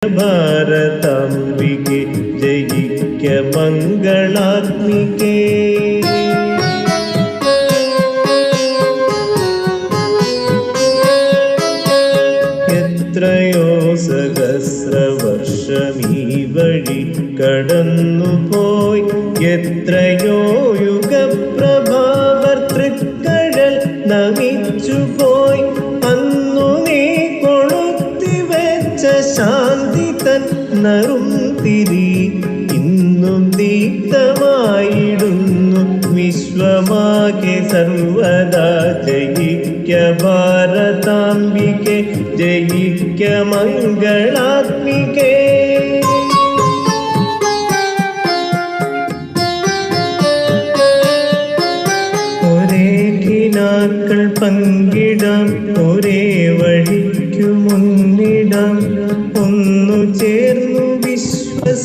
ഭാരതാംബികെ ജയിക്ക മംഗളാത്മികേ. എത്രയോ സഹസ്രവർഷമീ വഴി കടന്നുപോയി, എത്രയോ യുഗപ്രഭാവർത്തൃക്കഴൽ നമിച്ചുപോയി. അന്നു നീ കൊളുത്തിവെച്ച ശാന്തി തൻ നറും തിരി ഇന്നും ദീപ്തമായിടുന്നു വിശ്വമാകെ സർവദാ. ജയിക്ക ഭാരതാംബികെ ജയിക്ക മംഗളാത്മികേ. ഒരേ കിനാക്കൾ പങ്കിടാം, ഒരേ വഴിക്കു മുന്നിടാം, ഒന്നു ചേർന്നു വിശ്വസൗഹൃദത്തിൻ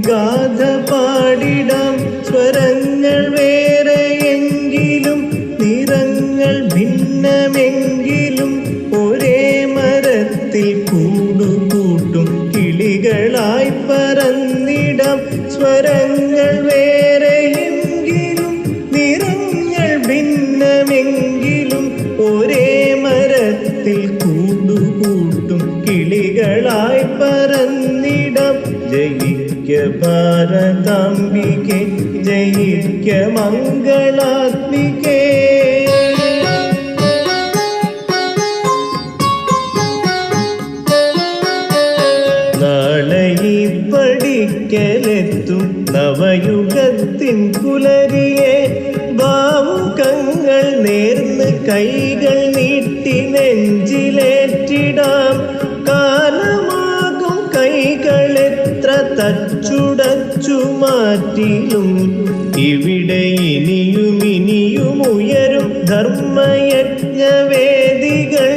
ഗാഥ പാടിടാം. സ്വരങ്ങൾ വേറെയെങ്കിലും നിറങ്ങൾ ഭിന്നമെങ്കിലും ഒരേ മരത്തിൽ കൂടുകൂട്ടും കിളികളായി പറന്നിടാം. സ്വരങ്ങൾ വേറെയെങ്കിലും നിറങ്ങൾ ഭിന്നമെങ്കിലും ഒരേ മരത്തിൽ കൂടുകൂട്ടും കിളികളായി പറന്നിടാം. ജയിക്ക ഭാരതാംബികെ ജയിക്ക മംഗളാത്മികേ. നാളെ ഈ പഠിക്കലെത്തും നവയുഗത്തിൻ പുലരിയെ, ഭാവുകങ്ങൾ നേർന്ന് കൈകൾ നീട്ടി നെഞ്ചിലേറ്റിടാം. കാലമാകും കൈകളെത്ര തച്ചുടച്ചു മാറ്റിലും ഇവിടെ ഇനിയും ഇനിയും ഉയരും ധർമ്മയജ്ഞവേദികൾ.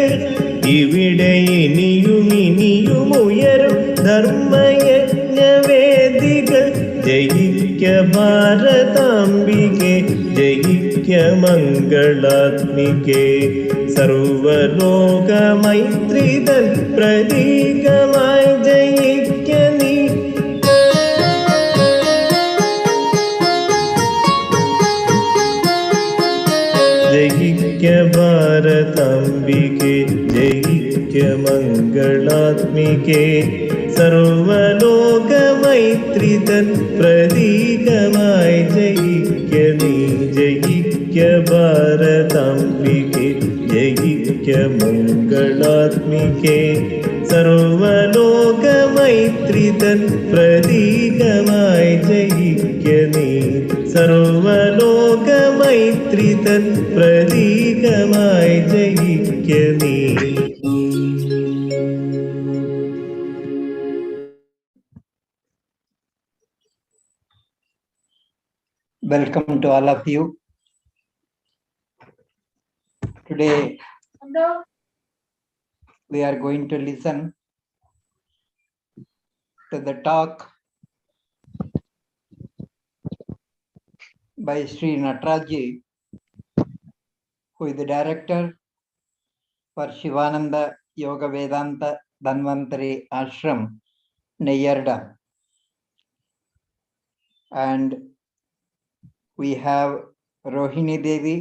ഇവിടെ ഇനിയും ഇനിയും ഉയരും ധർമ്മയജ്ഞവേദികൾ. ജയിക്ക ഭാരതാംബികെ ജയിക്ക മംഗളാത്മികേ. സർവലോക മൈത്രിതൻ പ്രതീകമായി ജയിക്ക നീ. ജയിക്ക ഭാരതാംബികെ ജയിക്ക മംഗളാത്മികേ. സർവലോക മൈത്രിതൻ പ്രതീകമായി ജയിക്ക നീ. ജയിക്ക ഭാരതാംബികെ ജയിക്ക മംഗളാത്മികേ. സർവലോക മൈത്രിതൻ പ്രതീകമായി ജയിക്ക നീ. സർവലോക മൈത്രിതൻ പ്രതീകമായി ജയിക്ക നീ. Welcome to all of you. Today we are going to listen to the talk by Sri Nataraji, who is the director for Shivananda Yoga Vedanta Dhanvantari Ashram, Neyarda. And we have Rohini Devi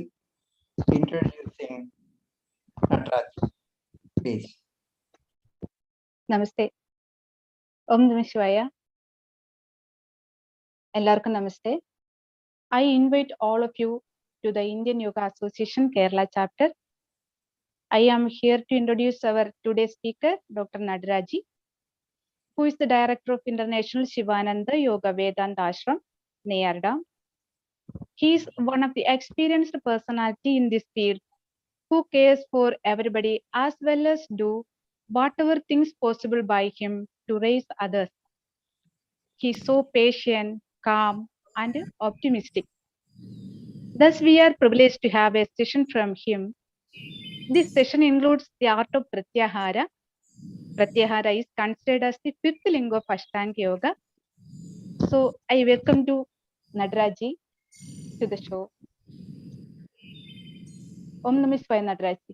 introducing Nataraj. Please. Namaste. Om Namah Shivaya. Ellarkkum namaste. I invite all of you to the Indian Yoga Association Kerala chapter. I am here to introduce our today's speaker, Dr. Nadaraji, who is the director of International Shivananda Yoga Vedanta Ashram, Neyarda. He is one of the experienced personality in this field who cares for everybody as well as do whatever things possible by him to raise others. He is so patient, calm, and optimistic. Thus, we are privileged to have a session from him. This session includes the art of Pratyahara. Pratyahara is considered as the fifth lingua of Ashtanga Yoga. So, I welcome to Nadaraji to the show. Om Namah Shivaya, Nadaraji.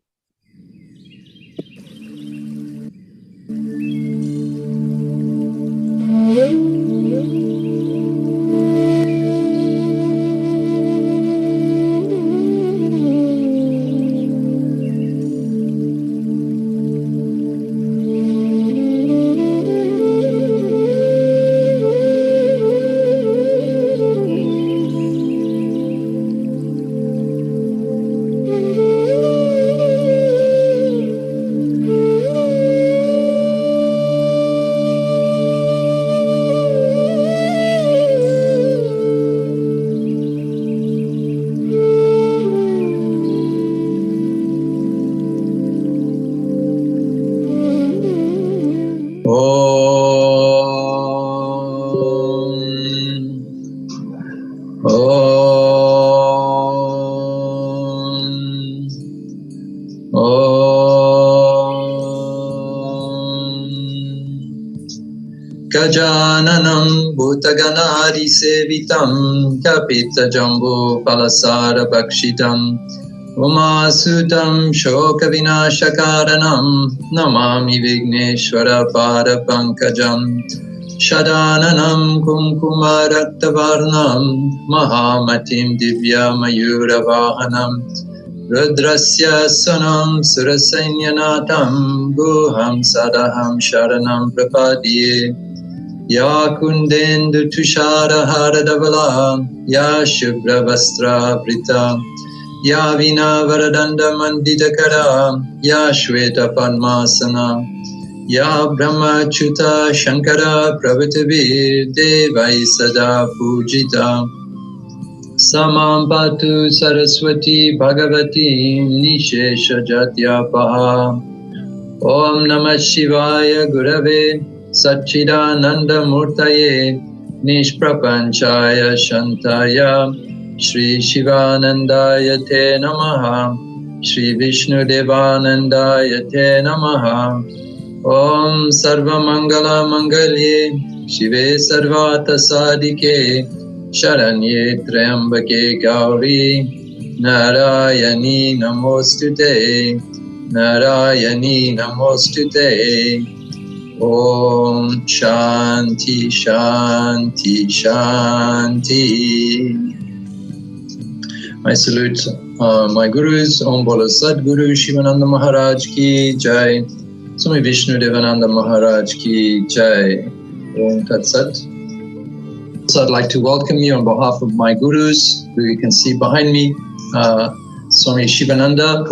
Gajananam Bhutaganari Sevitam Kapita Jambu Palasara Bhakshitam Umasutam Shoka Vinashakaranam Namami Vigneshwara Pada Pankajam Shadananam Kumkuma Raktavarnam Mahamatim Divya Mayura Vahanam Rudrasya Sunam Surasainyanatam Guham Sadaham Sharanam Prapadye Ya Kundendu Tushara Haradavala Ya Shubra Vastra Prita Ya Vina Varadanda Mandidakara Ya Shweta Padmasana Ya Brahma Chuta Shankara Pravitavi Devai Sada Pujita Samam Patu Saraswati Bhagavati Nishesha Jatyapaha Om Namah Shivaya Gurave Satchidananda Murtaye Nishprapanchaya Shantaya Shri Shivanandaya Te Namaha Shri Vishnu Devanandaya Te Namaha Om Sarva Mangala Mangalye Shive Sarvata Sadike Sharanye Triambake Gauri Narayani Namostute Narayani Namostute Om Shanti Shanti Shanti. I salute my gurus. Om Bolo Sadguru Shivananda Maharaj Ki Jai. Swami Vishnu Devananda Maharaj Ki Jai. Om Tat Sat. So I'd like to welcome you on behalf of my gurus, who you can see behind me. Swami Shivananda,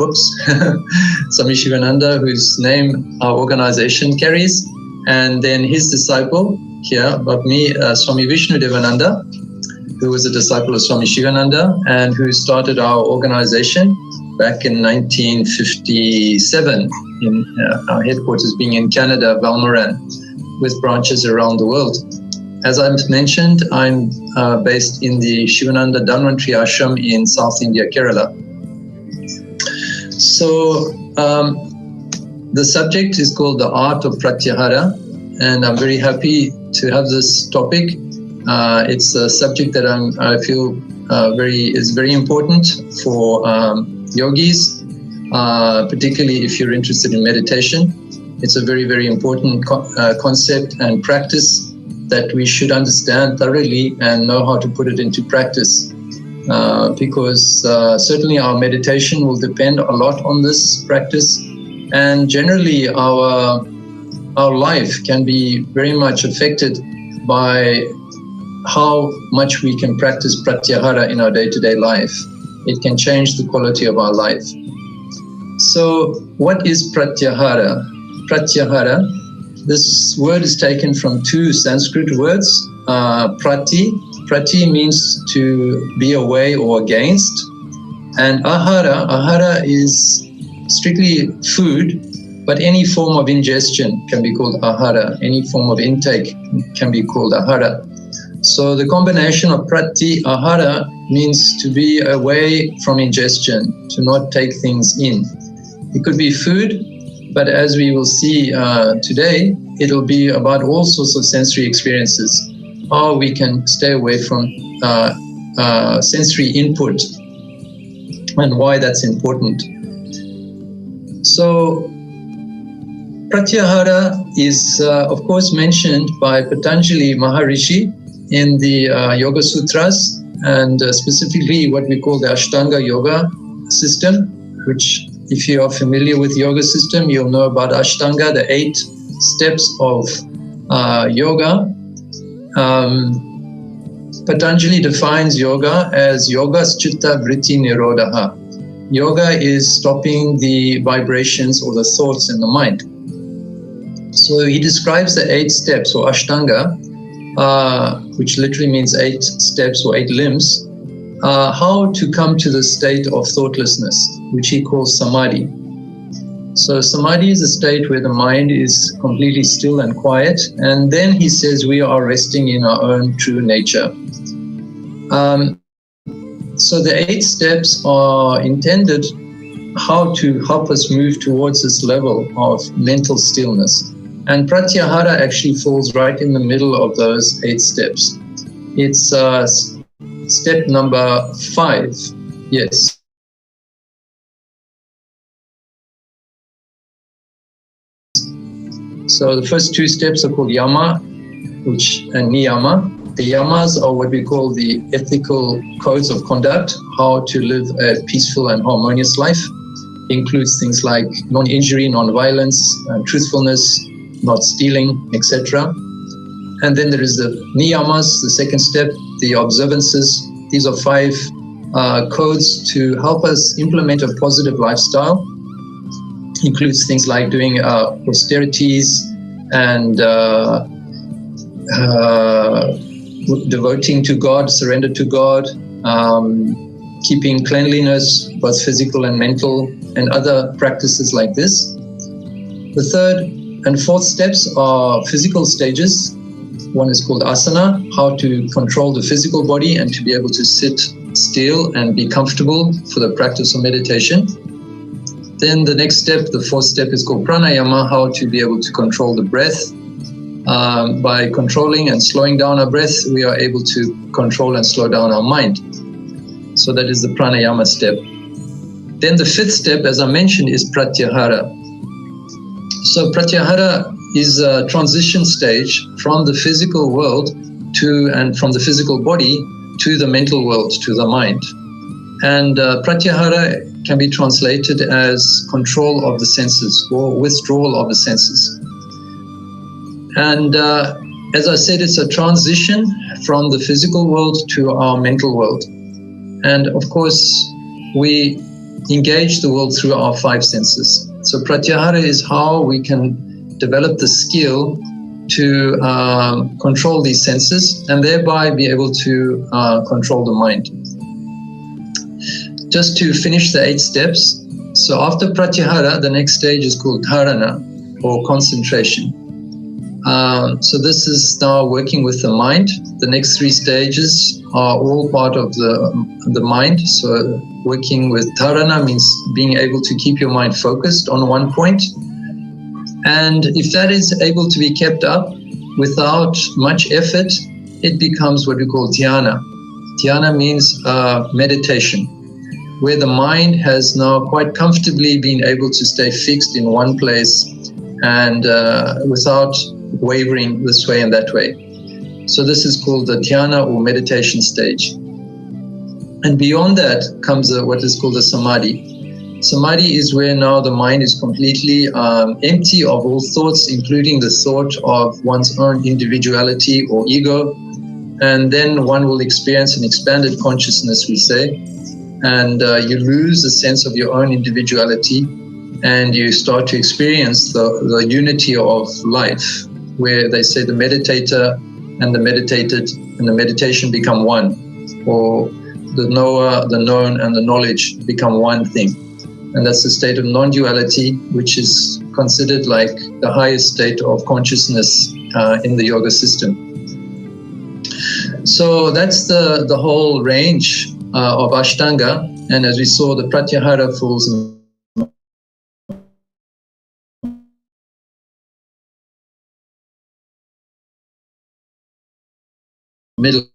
Swami Shivananda, whose name our organization carries, and then his disciple here above me, Swami Vishnu Devananda, who was a disciple of Swami Shivananda and who started our organization back in 1957, in our headquarters being in Canada, Valmoran, with branches around the world. As I've mentioned, I'm based in the Shivananda Dhanvantri Ashram in South India, Kerala. So the subject is called the art of pratyahara, and I'm very happy to have this topic. It's a subject that I feel is very important for yogis, particularly if you're interested in meditation. It's a very, very important concept and practice that we should understand thoroughly and know how to put it into practice. Because certainly our meditation will depend a lot on this practice, and generally our life can be very much affected by how much we can practice pratyahara in our day-to-day life. It can change the quality of our life. So what is pratyahara? Pratyahara, this word is taken from two Sanskrit words, prati. Prati means to be away or against, and ahara is strictly food, but any form of ingestion can be called ahara. Any form of intake can be called ahara. So the combination of prati ahara means to be away from ingestion, to not take things in. It could be food, but as we will see today, it'll be about all sorts of sensory experiences. How we can stay away from sensory input and why that's important. So Pratyahara is, of course, mentioned by Patanjali Maharishi in the Yoga Sutras, and specifically what we call the Ashtanga Yoga system, which, if you are familiar with yoga system, you'll know about Ashtanga, the 8 steps of yoga. Patanjali defines yoga as yogas chitta vritti nirodha. Yoga is stopping the vibrations or the thoughts in the mind. So he describes the 8 steps, or Ashtanga, which literally means 8 steps or 8 limbs, how to come to the state of thoughtlessness, which he calls samadhi. So samadhi is a state where the mind is completely still and quiet, and then he says we are resting in our own true nature. So the 8 steps are intended how to help us move towards this level of mental stillness. And Pratyahara actually falls right in the middle of those 8 steps. It's step number 5. Yes. So the first 2 steps are called yama, and niyama. The yamas are what we call the ethical codes of conduct, how to live a peaceful and harmonious life. Includes things like non-injury, non-violence, truthfulness, not stealing, etc. And then there is the niyamas, the second step, the observances. These are 5 codes to help us implement a positive lifestyle. Includes things like doing austerities and devoting to God, surrender to God, keeping cleanliness, both physical and mental, and other practices like this. The third and fourth steps are physical stages. One is called asana, how to control the physical body and to be able to sit still and be comfortable for the practice of meditation. Then the next step, the fourth step, is called pranayama, how to be able to control the breath. By controlling and slowing down our breath, we are able to control and slow down our mind. So that is the pranayama step. Then the 5th step, as I mentioned, is pratyahara. So pratyahara is a transition stage from the physical world and from the physical body to the mental world, to the mind. And pratyahara can be translated as control of the senses or withdrawal of the senses. And as I said, it's a transition from the physical world to our mental world. And of course, we engage the world through our 5 senses. So pratyahara is how we can develop the skill to control these senses and thereby be able to control the mind. Just to finish the 8 steps, so after pratyahara, the next stage is called dharana, or concentration. So this is now working with the mind. The next 3 stages are all part of the mind. So working with dharana means being able to keep your mind focused on one point. And if that is able to be kept up without much effort, it becomes what we call dhyana. Dhyana means meditation, where the mind has now quite comfortably been able to stay fixed in one place and without wavering this way and that way. So this is called the dhyana or meditation stage. And beyond that comes what is called the samadhi. Samadhi is where now the mind is completely empty of all thoughts, including the thought of one's own individuality or ego. And then one will experience an expanded consciousness, we say, and you lose the sense of your own individuality, and you start to experience the unity of life, where they say the meditator and the meditated and the meditation become one, or the knower, the known, and the knowledge become one thing. And that's the state of non-duality, which is considered like the highest state of consciousness in the yoga system. So that's the whole range of Ashtanga. And as we saw, the Pratyahara falls in the middle.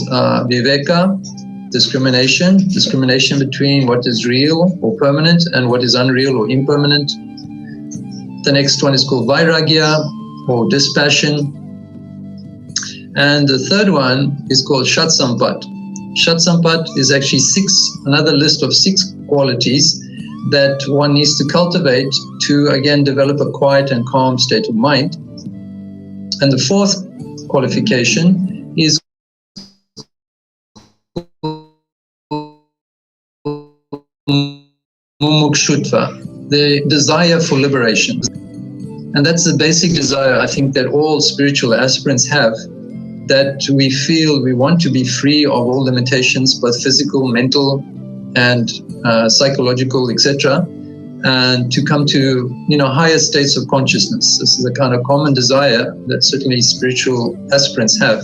viveka, discrimination between what is real or permanent and what is unreal or impermanent. The next one is called vairagya, or dispassion. And the third one is called shatsampat. Shatsampat is actually another list of 6 qualities that one needs to cultivate to, again, develop a quiet and calm state of mind. And the fourth qualification is mumukshutva, the desire for liberation. And that's the basic desire, I think, that all spiritual aspirants have, that we feel we want to be free of all limitations, both physical, mental, and psychological, etc., and to come to, higher states of consciousness. This is a kind of common desire that certainly spiritual aspirants have.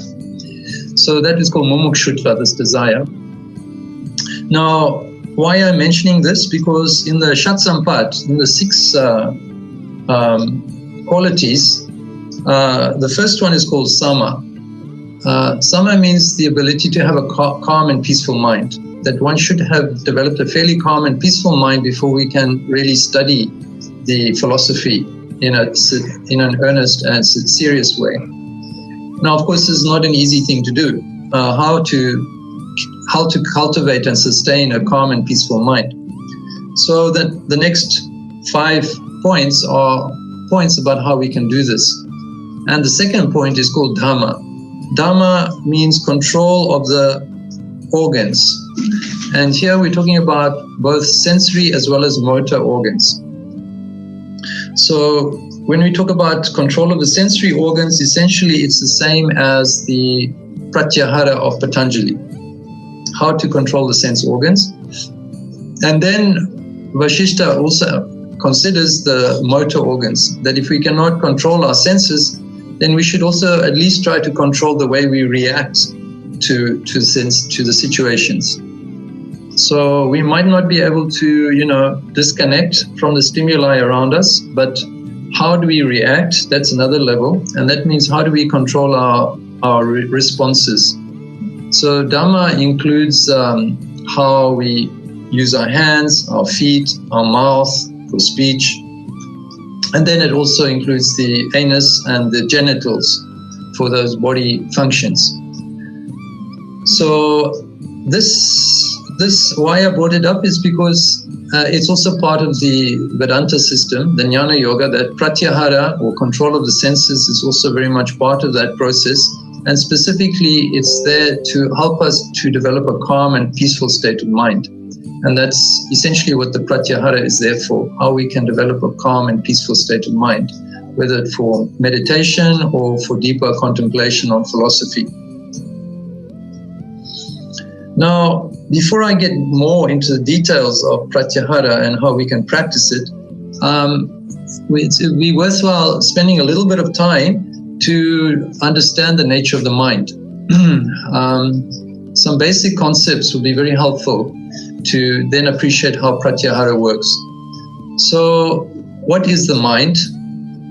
So that is called mumukshutva, this desire. Now, why I'm mentioning this? Because in the Shatsampat, in the 6 qualities, the first one is called sama. Sama means the ability to have a calm and peaceful mind, that one should have developed a fairly calm and peaceful mind before we can really study the philosophy in an earnest and serious way. Now, of course, this is not an easy thing to do. How to cultivate and sustain a calm and peaceful mind. So that the next 5 points are points about how we can do this. And the second point is called dhamma. Dhamma means control of the organs. And here we're talking about both sensory as well as motor organs. So when we talk about control of the sensory organs, essentially it's the same as the pratyahara of Patanjali, how to control the sense organs. And then Vasishtha also considers the motor organs, that if we cannot control our senses, then we should also at least try to control the way we react to the situations. So we might not be able to, disconnect from the stimuli around us, but how do we react? That's another level. And that means how do we control our responses? So Dhamma includes how we use our hands, our feet, our mouth for speech. And then it also includes the anus and the genitals for those body functions. So this why I brought it up is because it's also part of the Vedanta system, the Jnana Yoga, that pratyahara, or control of the senses, is also very much part of that process. And specifically, it's there to help us to develop a calm and peaceful state of mind. And that's essentially what the pratyahara is there for, how we can develop a calm and peaceful state of mind, whether for meditation or for deeper contemplation on philosophy. Now, before I get more into the details of pratyahara and how we can practice it, it would be worthwhile spending a little bit of time to understand the nature of the mind. Some basic concepts will be very helpful to then appreciate how pratyahara works. So, what is the mind?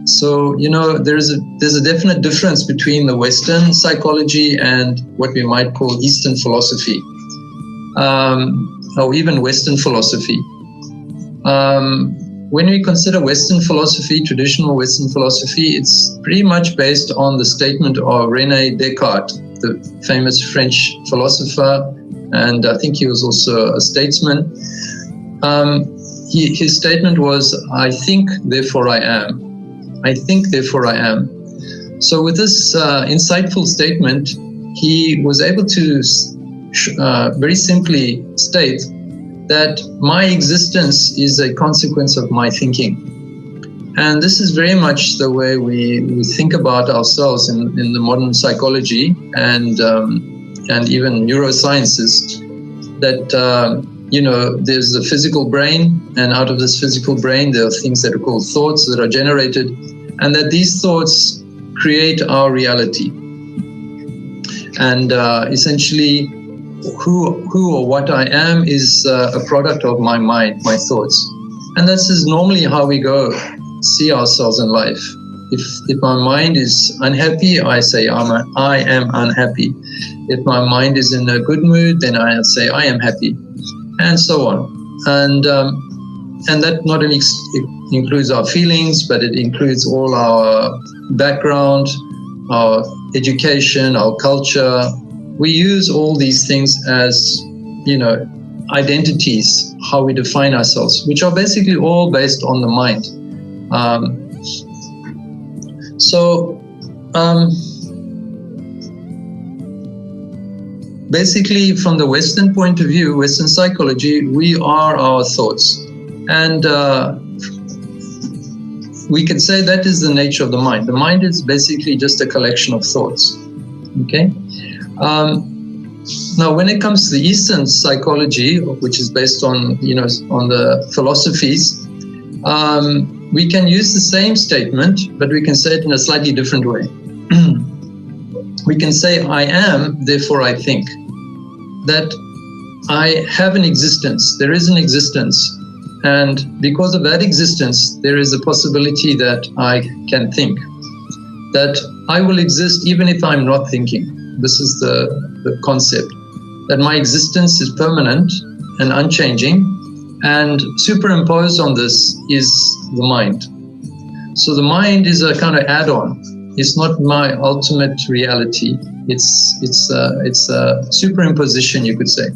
So, there's a definite difference between the Western psychology and what we might call Eastern philosophy, or even Western philosophy. When we consider Western philosophy, traditional Western philosophy, it's pretty much based on the statement of René Descartes, the famous French philosopher, and I think he was also a statesman. His statement was, "I think, therefore I am. I think, therefore I am." So with this insightful statement, he was able to very simply state that my existence is a consequence of my thinking. And this is very much the way we think about ourselves in the modern psychology and even neurosciences, that there's a physical brain, and out of this physical brain there are things that are called thoughts that are generated, and that these thoughts create our reality. And essentially, who or what I am is a product of my mind, my thoughts. And this is normally how we see ourselves in life. If my mind is unhappy, I say I am unhappy. If my mind is in a good mood, then I'll say I am happy, and so on. And that not only includes our feelings, but it includes all our background, our education, our culture. We use all these things as, identities, how we define ourselves, which are basically all based on the mind. Basically, from the Western point of view, Western psychology, we are our thoughts. And we can say that is the nature of the mind. The mind is basically just a collection of thoughts. Okay? Now, when it comes to the Eastern psychology, which is based on, on the philosophies, we can use the same statement, but we can say it in a slightly different way. We can say, I am, therefore I think. That I have an existence, there is an existence. And because of that existence, there is a possibility that I can think. That I will exist even if I'm not thinking. This is the concept. That my existence is permanent and unchanging, and superimposed on this is the mind. So the mind is a kind of add-on. It's not my ultimate reality. It's a superimposition, you could say.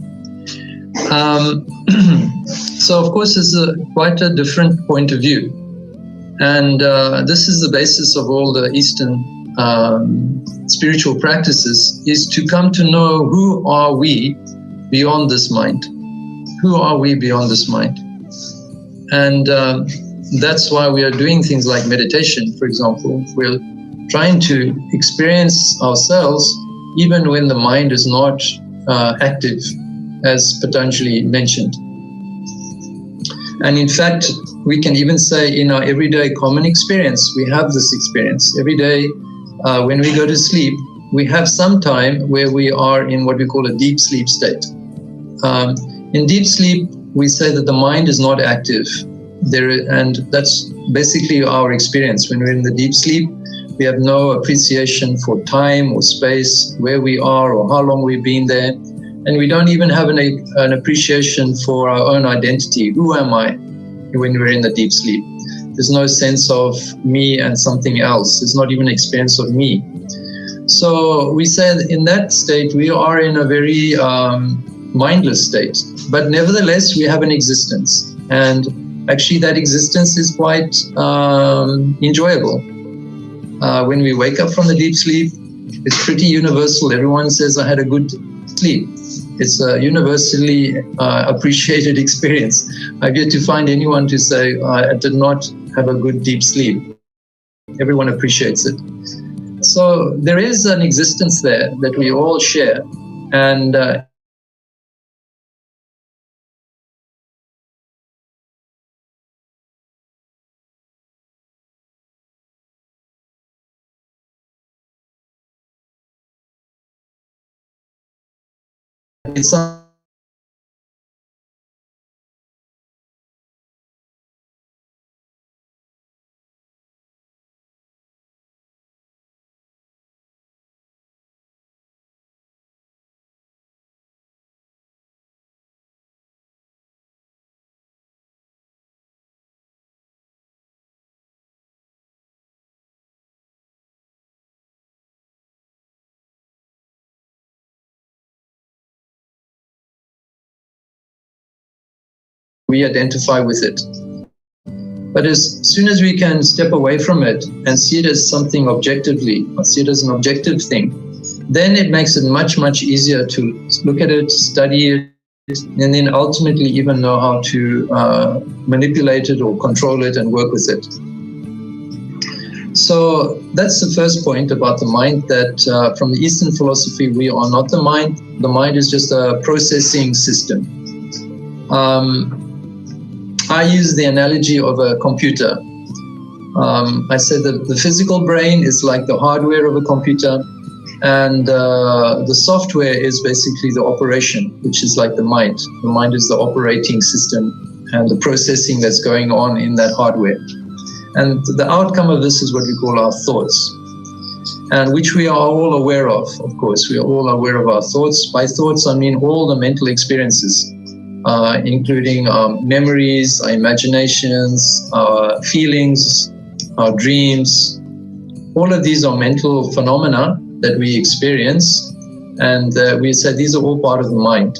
So of course, it's quite a different point of view, and this is the basis of all the Eastern spiritual practices, is to come to know who are we beyond this mind. Who are we beyond this mind? And that's why we are doing things like meditation, for example. We're trying to experience ourselves even when the mind is not active, as Patanjali mentioned. And in fact, we can even say in our everyday common experience, we have this experience. Every day when we go to sleep, we have some time where we are in what we call a deep sleep state. In deep sleep, we say that the mind is not active. And that's basically our experience. When we're in the deep sleep, we have no appreciation for time or space, where we are or how long we've been there. And we don't even have an appreciation for our own identity. Who am I when we're in the deep sleep? There's no sense of me and something else. There's not even an experience of me. So we say that in that state, we are in a very mindless state. But nevertheless, we have an existence. And actually, that existence is quite enjoyable. When we wake up from the deep sleep, it's pretty universal. Everyone says, I had a good sleep. It's a universally appreciated experience. I've yet to find anyone to say, I did not have a good deep sleep. Everyone appreciates it. So there is an existence there that we all share. And it's we identify with it. But as soon as we can step away from it and see it as something objectively, or see it as an objective thing, then it makes it much, much easier to look at it, study it, and then ultimately even know how to manipulate it or control it and work with it. So that's the first point about the mind, that from the Eastern philosophy, we are not the mind. The mind is just a processing system. I use the analogy of a computer. I said that the physical brain is like the hardware of a computer, and the software is basically the operation, which is like the mind. The mind is the operating system and the processing that's going on in that hardware. And the outcome of this is what we call our thoughts. and which we are all aware of course. We are all aware of our thoughts. By thoughts, I mean all the mental experiences, including memories, our imaginations, our feelings, our dreams. All of these are mental phenomena that we experience, and we say these are all part of the mind.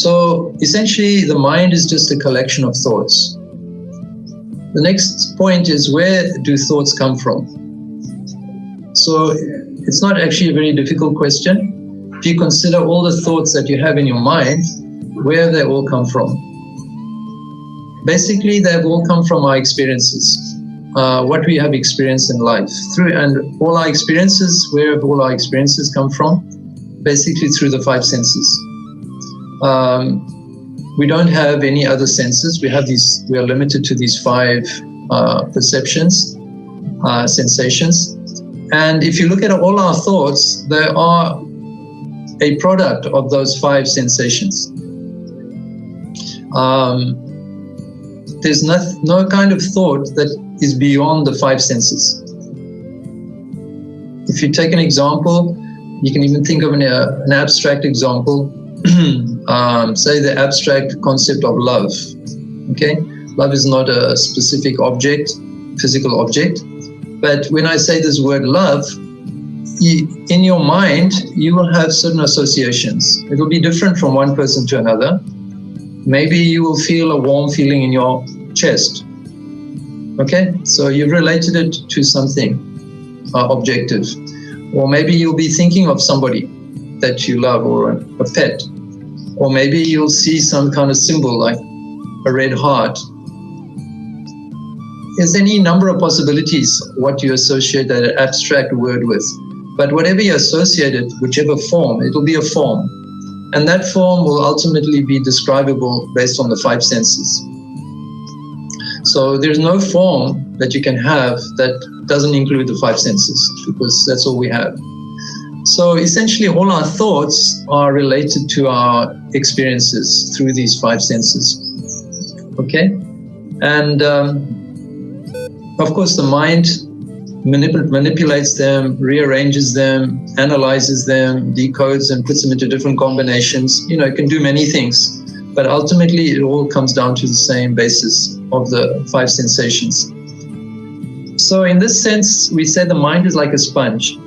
So essentially, the mind is just a collection of thoughts. The next point is, where do thoughts come from? So it's not actually a very difficult question. If you consider all the thoughts that you have in your mind, where they all come from? Basically, they've all come from our experiences, what we have experienced in life. And all our experiences, where have all our experiences come from? Basically through the five senses. We don't have any other senses. We are limited to these five perceptions, sensations. And if you look at all our thoughts, they are a product of those five sensations. There's no kind of thought that is beyond the five senses. If you take an example, you can even think of an abstract example. Say the abstract concept of love. Okay, love is not a specific object, physical object. But when I say this word love, in your mind, you will have certain associations. It will be different from one person to another. Maybe you will feel a warm feeling in your chest. Okay, so you've related it to something objective. Or maybe you'll be thinking of somebody that you love, or a pet. Or maybe you'll see some kind of symbol like a red heart. There's any number of possibilities what you associate that abstract word with. But whatever you associate it, whichever form, it will be a form. And that form will ultimately be describable based on the five senses. So there's no form that you can have that doesn't include the five senses, because that's all we have. So essentially all our thoughts are related to our experiences through these five senses. Okay? And of course the mind manipulates them, rearranges them, analyzes them, decodes and puts them into different combinations. You know, it can do many things, but ultimately it all comes down to the same basis of the five sensations. So in this sense, we say the mind is like a sponge.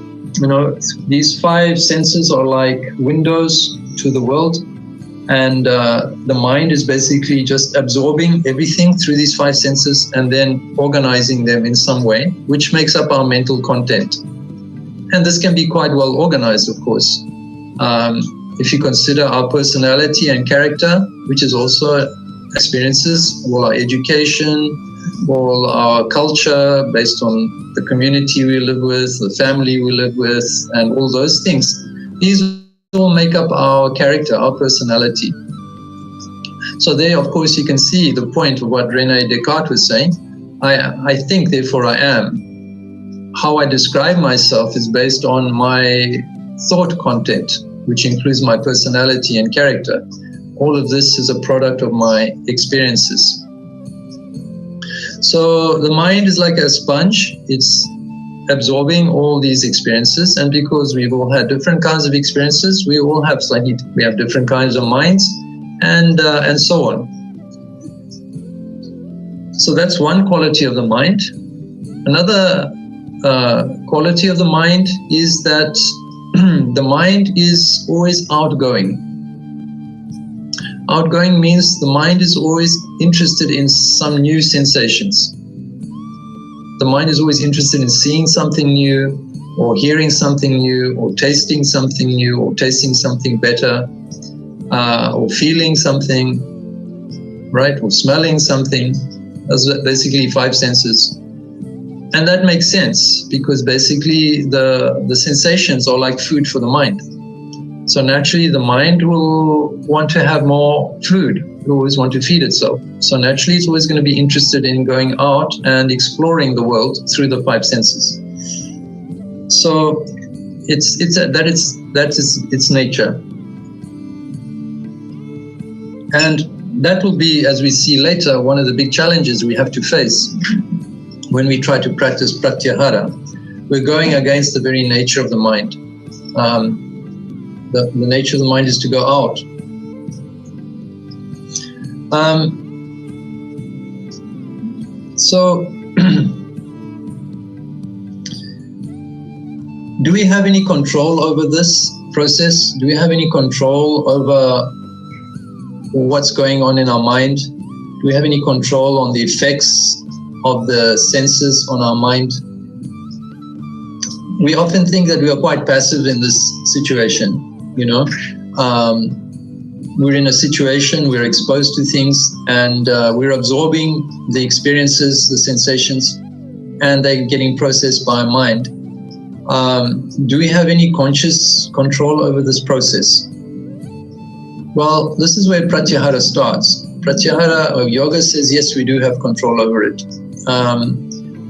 You know, these five senses are like windows to the world, and the mind is basically just absorbing everything through these five senses and then organizing them in some way, which makes up our mental content. And this can be quite well organized, of course. If you consider our personality and character, which is also experiences, all our education, all our culture based on the community we live with, the family we live with, and all those things. These all make up our character, our personality. So there, of course, you can see the point of what René Descartes was saying. I think, therefore I am. How I describe myself is based on my thought content, which includes my personality and character. All of this is a product of my experiences. So the mind is like a sponge. It's absorbing all these experiences, and because we've all had different kinds of experiences, we have different kinds of minds, and so on. So that's one quality of the mind. Another quality of the mind is that the mind is always outgoing. Outgoing means the mind is always interested in some new sensations. The mind is always interested in seeing something new, or hearing something new, or tasting something new, or tasting something better, or feeling something, right? Or smelling something. Those are basically five senses. And that makes sense, because basically the sensations are like food for the mind. So naturally the mind will want to have more food. It will always want to feed itself. So naturally it's always going to be interested in going out and exploring the world through the five senses. So that is its nature. And that will be, as we see later, one of the big challenges we have to face when we try to practice pratyahara. we're going against the very nature of the mind. The nature of the mind is to go out. So, do we have any control over this process? Do we have any control over what's going on in our mind? Do we have any control on the effects of the senses on our mind? We often think that we are quite passive in this situation, you know. We're in a situation, we're exposed to things, and we're absorbing the experiences, the sensations, and they're getting processed by our mind. Do we have any conscious control over this process? Well, this is where pratyahara starts. Pratyahara or yoga says, yes, we do have control over it.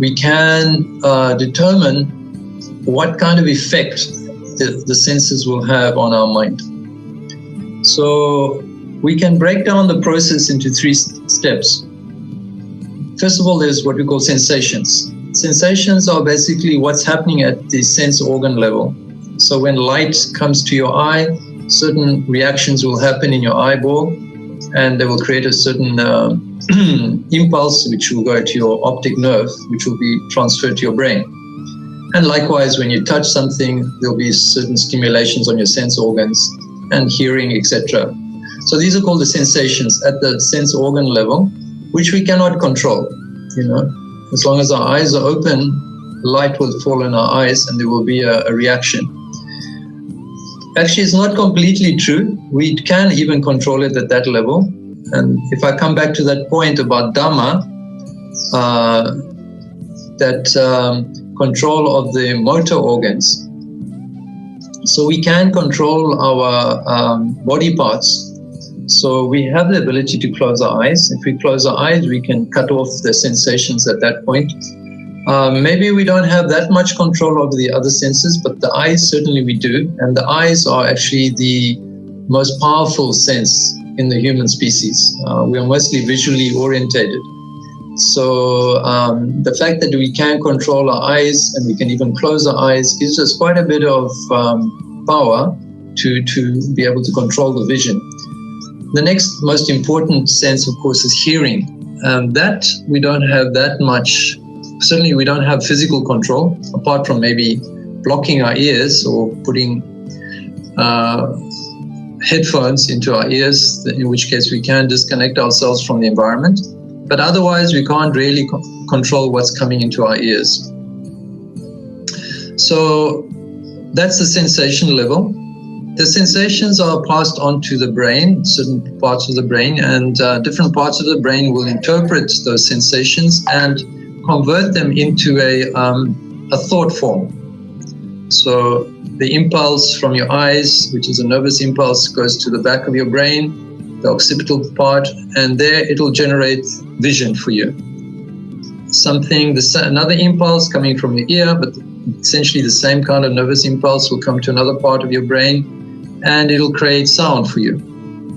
We can determine what kind of effect the senses will have on our mind. So we can break down the process into 3 steps. First of all, there's what we call sensations. Sensations are basically what's happening at the sense organ level. So when light comes to your eye, certain reactions will happen in your eyeball, and they will create a certain impulse which will go to your optic nerve, which will be transferred to your brain. And likewise, when you touch something, there'll be certain stimulations on your sense organs and hearing, etc. So these are called the sensations at the sense organ level, which we cannot control. You know, as long as our eyes are open, light will fall in our eyes and there will be a reaction. Actually, it's not completely true. We can even control it at that level. And if I come back to that point about Dhamma, control of the motor organs. So we can control our body parts. So we have the ability to close our eyes. If we close our eyes, we can cut off the sensations at that point. Maybe we don't have that much control over the other senses, but the eyes certainly we do. And the eyes are actually the most powerful sense in the human species. We are mostly visually orientated. So the fact that we can control our eyes and we can even close our eyes gives us quite a bit of power to be able to control the vision. The next most important sense, of course, is hearing. That we don't have that much. Certainly we don't have physical control, apart from maybe blocking our ears or putting headphones into our ears, in which case we can disconnect ourselves from the environment. But otherwise, we can't really control what's coming into our ears. So that's the sensation level. The sensations are passed on to the brain, certain parts of the brain, and different parts of the brain will interpret those sensations and convert them into a thought form. So the impulse from your eyes, which is a nervous impulse, goes to the back of your brain, the occipital part, and there it will generate vision for you. Another impulse coming from your ear, but essentially the same kind of nervous impulse will come to another part of your brain, and it'll create sound for you,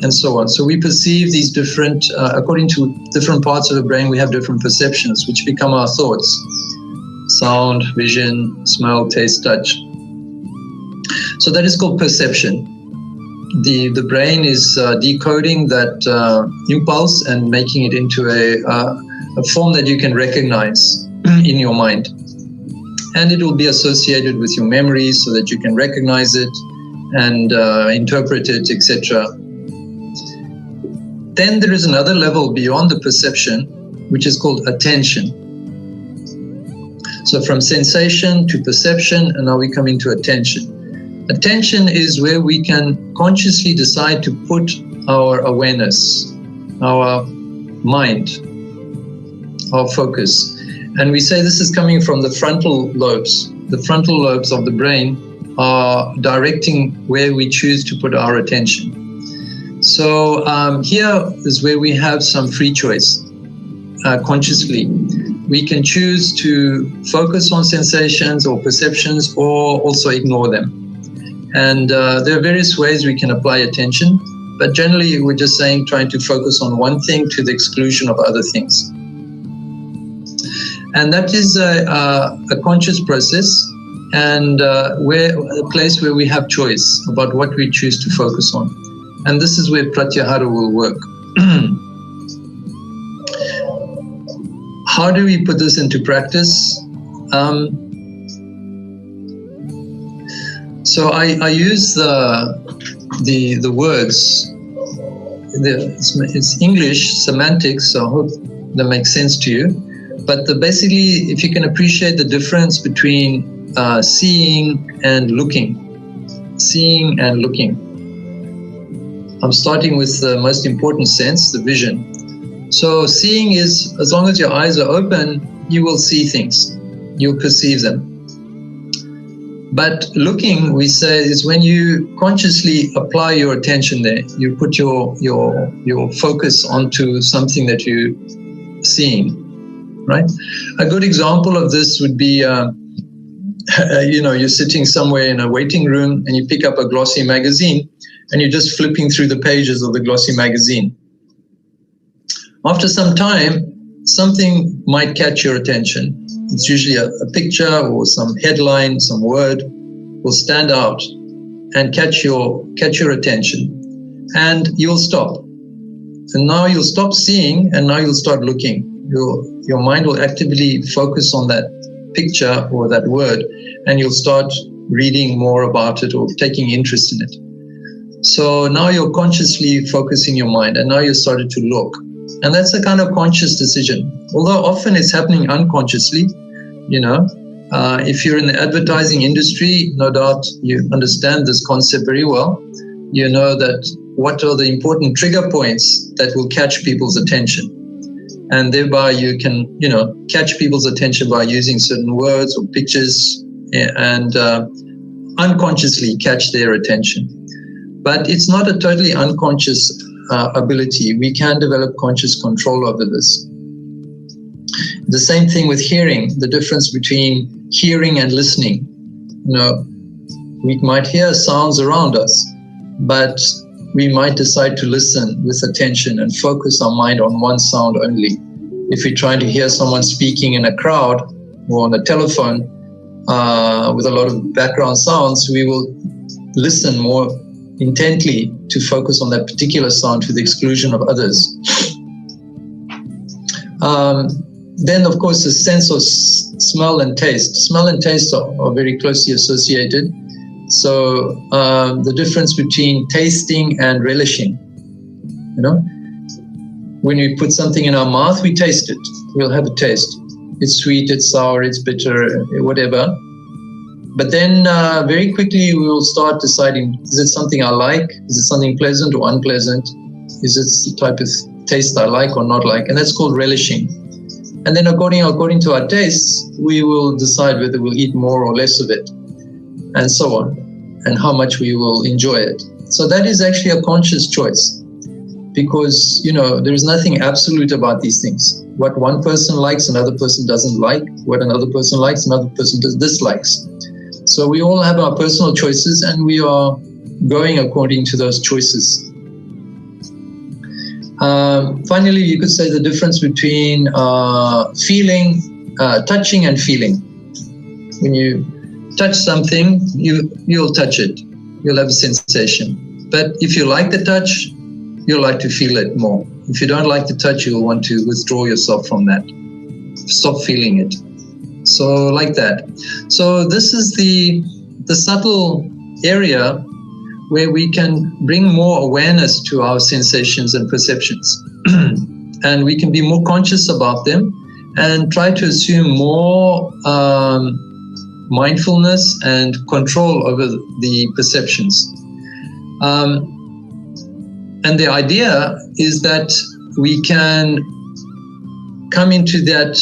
and so on. So we perceive these different, according to different parts of the brain, we have different perceptions, which become our thoughts. Sound, vision, smell, taste, touch. So that is called perception. The brain is decoding that impulse and making it into a form that you can recognize in your mind. And it will be associated with your memories so that you can recognize it and interpret it, etc. Then there is another level beyond the perception, which is called attention. So from sensation to perception, and now we come into attention. Attention is where we can consciously decide to put our awareness, our mind, our focus. And we say this is coming from the frontal lobes. The frontal lobes of the brain are directing where we choose to put our attention. So here is where we have some free choice consciously. We can choose to focus on sensations or perceptions or also ignore them. And there are various ways we can apply attention, but generally we're just saying trying to focus on one thing to the exclusion of other things. And that is a conscious process. and where a place where we have choice about what we choose to focus on. And this is where Pratyahara will work. How do we put this into practice? So I use the words. It's English semantics, so I hope that makes sense to you. But basically, if you can appreciate the difference between seeing and looking. Seeing and looking. I'm starting with the most important sense, the vision. So seeing is, as long as your eyes are open, you will see things. You'll perceive them. But looking, we say, is when you consciously apply your attention there. You put your focus onto something that you're seeing, right? A good example of this would be, you're sitting somewhere in a waiting room and you pick up a glossy magazine and you're just flipping through the pages of the glossy magazine. After some time, something might catch your attention. It's usually a picture or some headline, some word will stand out and catch your attention, and you'll stop. And now you'll stop seeing, and now you'll start looking. Your mind will actively focus on that picture or that word, and you'll start reading more about it or taking interest in it. So now you're consciously focusing your mind, and now you started to look. And that's a kind of conscious decision. Although often it's happening unconsciously, if you're in the advertising industry, no doubt you understand this concept very well. You know that what are the important trigger points that will catch people's attention. And thereby you can, catch people's attention by using certain words or pictures and unconsciously catch their attention. But it's not a totally unconscious ability. We can develop conscious control over this. The same thing with hearing, the difference between hearing and listening. We might hear sounds around us, but we might decide to listen with attention and focus our mind on one sound only. If we're trying to hear someone speaking in a crowd or on a telephone with a lot of background sounds, we will listen more intently to focus on that particular sound to the exclusion of others. Then, of course, the sense of smell and taste. Smell and taste are very closely associated. So the difference between tasting and relishing, when we put something in our mouth, we taste it. We'll have a taste. It's sweet, it's sour, it's bitter, whatever. But then very quickly we will start deciding, is it something I like? Is it something pleasant or unpleasant? Is it the type of taste I like or not like? And that's called relishing. And then according to our tastes, we will decide whether we'll eat more or less of it, and so on, and how much we will enjoy it. So that is actually a conscious choice, because, there is nothing absolute about these things. What one person likes, another person doesn't like. What another person likes, another person dislikes. So we all have our personal choices, and we are going according to those choices. Finally, you could say the difference between touching and feeling. When you touch something, you'll touch it. You'll have a sensation. But if you like the touch, you'll like to feel it more. If you don't like the touch, you'll want to withdraw yourself from that. Stop feeling it. So like that. So this is the subtle area where we can bring more awareness to our sensations and perceptions. And we can be more conscious about them and try to assume more mindfulness and control over the perceptions. And the idea is that we can come into that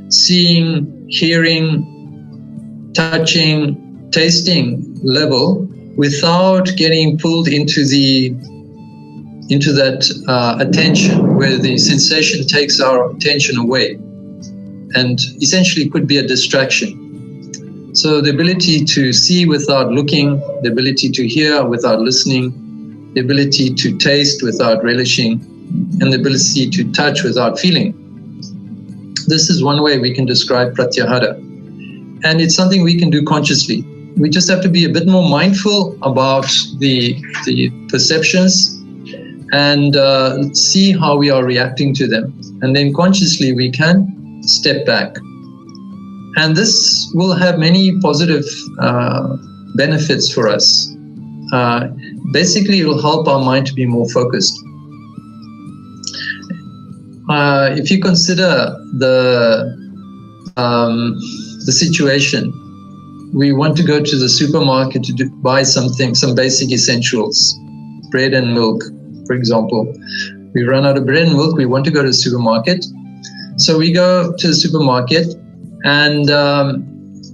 seeing, hearing, touching, tasting level without getting pulled into that attention, where the sensation takes our attention away and essentially could be a distraction. So the ability to see without looking, the ability to hear without listening, the ability to taste without relishing, and the ability to touch without feeling. This is one way we can describe Pratyahara. and it's something we can do consciously. We just have to be a bit more mindful about the perceptions and see how we are reacting to them. And then consciously we can step back. And this will have many positive benefits for us. Basically, it will help our mind to be more focused. If you consider the situation, we want to go to the supermarket to buy something, some basic essentials, bread and milk, for example. We run out of bread and milk, we want to go to the supermarket. So we go to the supermarket and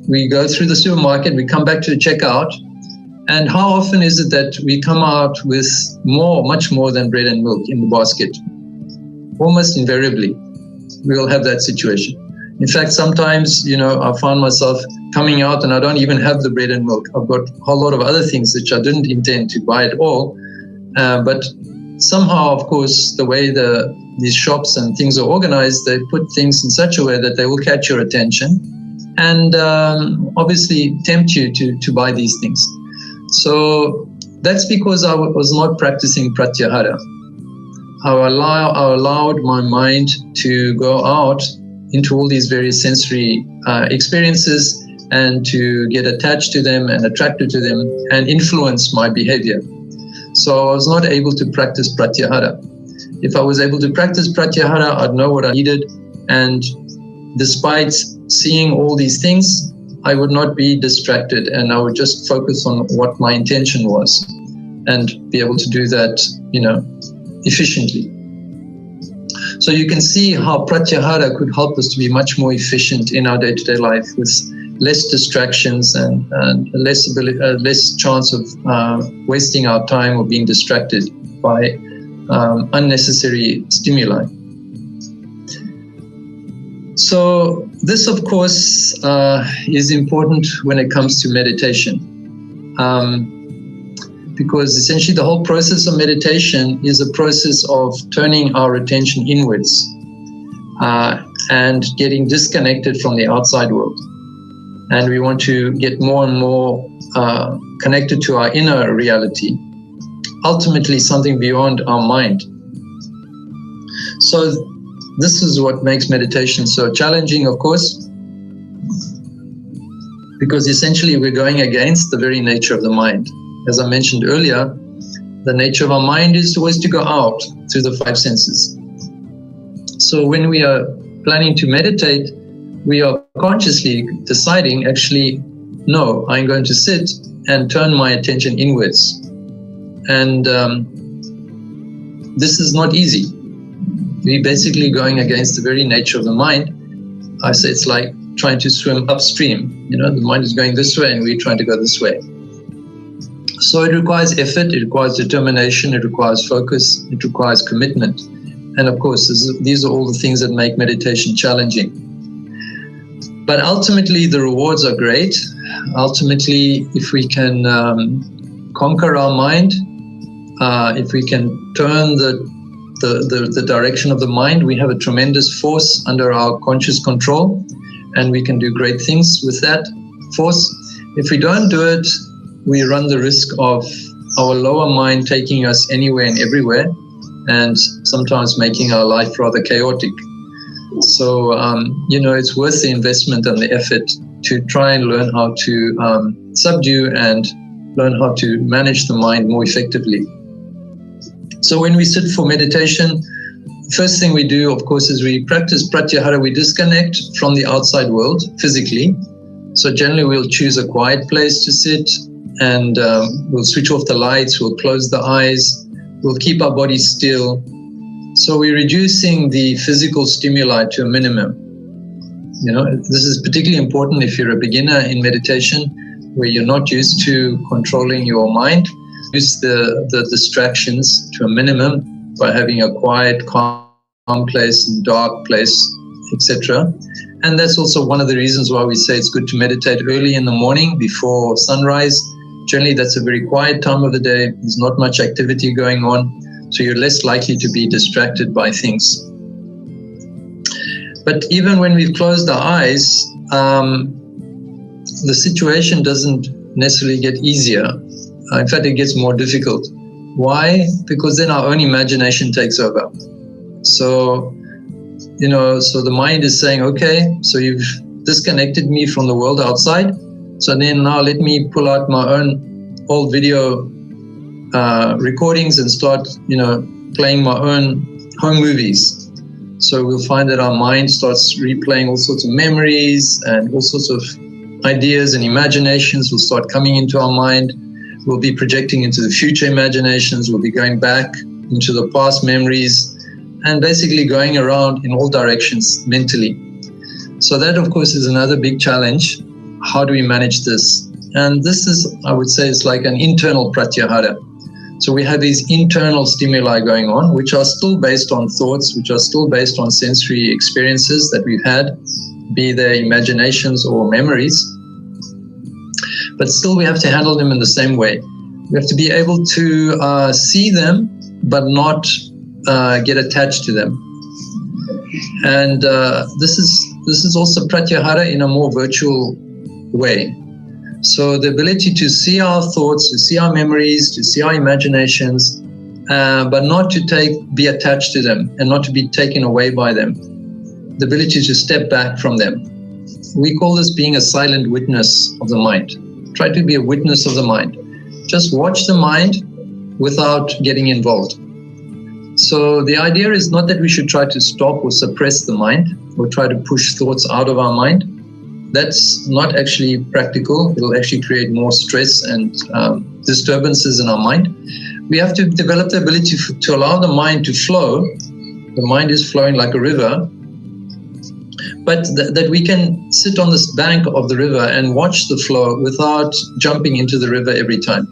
we go through the supermarket, we come back to the checkout. And how often is it that we come out with much more than bread and milk in the basket? Almost invariably, we will have that situation. In fact, sometimes, I find myself coming out and I don't even have the bread and milk. I've got a whole lot of other things which I didn't intend to buy at all. But somehow, of course, the way these shops and things are organized, they put things in such a way that they will catch your attention and obviously tempt you to buy these things. So that's because I was not practicing pratyahara. I allowed my mind to go out into all these various sensory experiences and to get attached to them and attracted to them and influence my behavior. So I was not able to practice pratyahara. If I was able to practice pratyahara, I'd know what I needed, and despite seeing all these things, I would not be distracted and I would just focus on what my intention was and be able to do that, efficiently. So you can see how pratyahara could help us to be much more efficient in our day-to-day life with less distractions and less chance of wasting our time or being distracted by unnecessary stimuli. So this, of course, is important when it comes to meditation, because essentially the whole process of meditation is a process of turning our attention inwards and getting disconnected from the outside world. And we want to get more and more connected to our inner reality, ultimately something beyond our mind. So this is what makes meditation so challenging, of course, because essentially we're going against the very nature of the mind. As I mentioned earlier, the nature of our mind is always to go out through the five senses. So when we are planning to meditate, we are consciously deciding, actually, no, I'm going to sit and turn my attention inwards. And this is not easy. We're basically going against the very nature of the mind. I say it's like trying to swim upstream. The mind is going this way and we're trying to go this way. So it requires effort, it requires determination, it requires focus, it requires commitment. And of course, these are all the things that make meditation challenging. But ultimately, the rewards are great. Ultimately, if we can conquer our mind, if we can turn the direction of the mind, we have a tremendous force under our conscious control, and we can do great things with that force. If we don't do it, we run the risk of our lower mind taking us anywhere and everywhere, and sometimes making our life rather chaotic. So, it's worth the investment and the effort to try and learn how to subdue and learn how to manage the mind more effectively. So when we sit for meditation, the first thing we do, of course, is we practice pratyahara. We disconnect from the outside world physically. So generally we'll choose a quiet place to sit, and we'll switch off the lights, we'll close the eyes, we'll keep our body still. So we're reducing the physical stimuli to a minimum. This is particularly important if you're a beginner in meditation, where you're not used to controlling your mind. Use the distractions to a minimum by having a quiet, calm place, and dark place, etc. And that's also one of the reasons why we say it's good to meditate early in the morning before sunrise. Generally, that's a very quiet time of the day. There's not much activity going on, so you're less likely to be distracted by things. But even when we've closed our eyes, the situation doesn't necessarily get easier. In fact, it gets more difficult. Why? Because then our own imagination takes over. So, so the mind is saying, okay, so you've disconnected me from the world outside. So then now let me pull out my own old video recordings and start, playing my own home movies. So we'll find that our mind starts replaying all sorts of memories, and all sorts of ideas and imaginations will start coming into our mind. We'll be projecting into the future imaginations. We'll be going back into the past memories, and basically going around in all directions mentally. So that, of course, is another big challenge. How do we manage this? And this is, I would say, it's like an internal pratyahara. So we have these internal stimuli going on, which are still based on thoughts, which are still based on sensory experiences that we've had, be they imaginations or memories. But still we have to handle them in the same way. We have to be able to see them, but not get attached to them. And this is also pratyahara in a more virtual way. So the ability to see our thoughts, to see our memories, to see our imaginations, but not to be attached to them and not to be taken away by them. The ability to step back from them. We call this being a silent witness of the mind. Try to be a witness of the mind. Just watch the mind without getting involved. So the idea is not that we should try to stop or suppress the mind or try to push thoughts out of our mind. That's not actually practical. It'll actually create more stress and disturbances in our mind. We have to develop the ability to allow the mind to flow. The mind is flowing like a river, but that we can sit on this bank of the river and watch the flow without jumping into the river every time.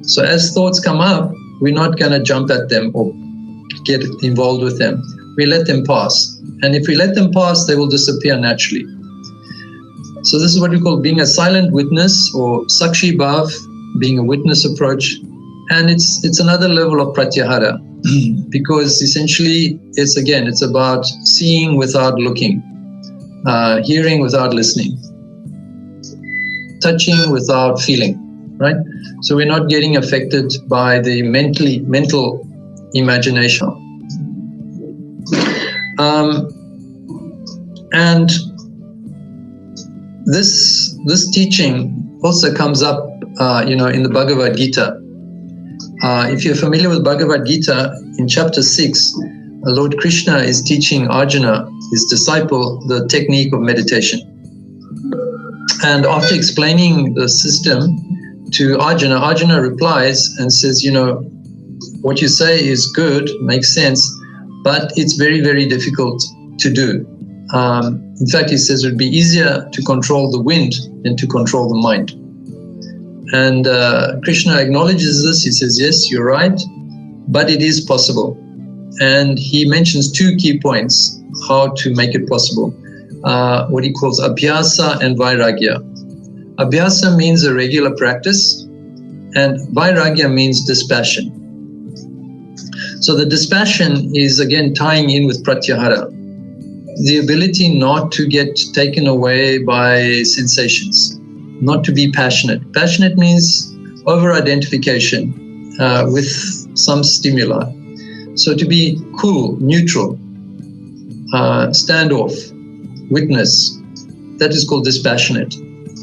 So as thoughts come up, we're not going to jump at them or get involved with them. We let them pass. And if we let them pass, they will disappear naturally. So this is what we call being a silent witness, or sakshi bhav, being a witness approach. And it's another level of pratyahara because essentially it's about seeing without looking, hearing without listening, touching without feeling, right? So we're not getting affected by the mental imagination. And this teaching also comes up, in the Bhagavad Gita. If you're familiar with Bhagavad Gita, in chapter 6, Lord Krishna is teaching Arjuna, his disciple, the technique of meditation. And after explaining the system to Arjuna, Arjuna replies and says, what you say is good, makes sense, but it's very, very difficult to do. In fact, he says it would be easier to control the wind than to control the mind. And Krishna acknowledges this. He says, yes, you're right, but it is possible. And he mentions two key points, how to make it possible. What he calls abhyasa and vairagya. Abhyasa means a regular practice, and vairagya means dispassion. So the dispassion is again tying in with pratyahara. The ability not to get taken away by sensations, not to be passionate. Passionate means over-identification with some stimuli. So to be cool, neutral, standoff, witness, that is called dispassionate.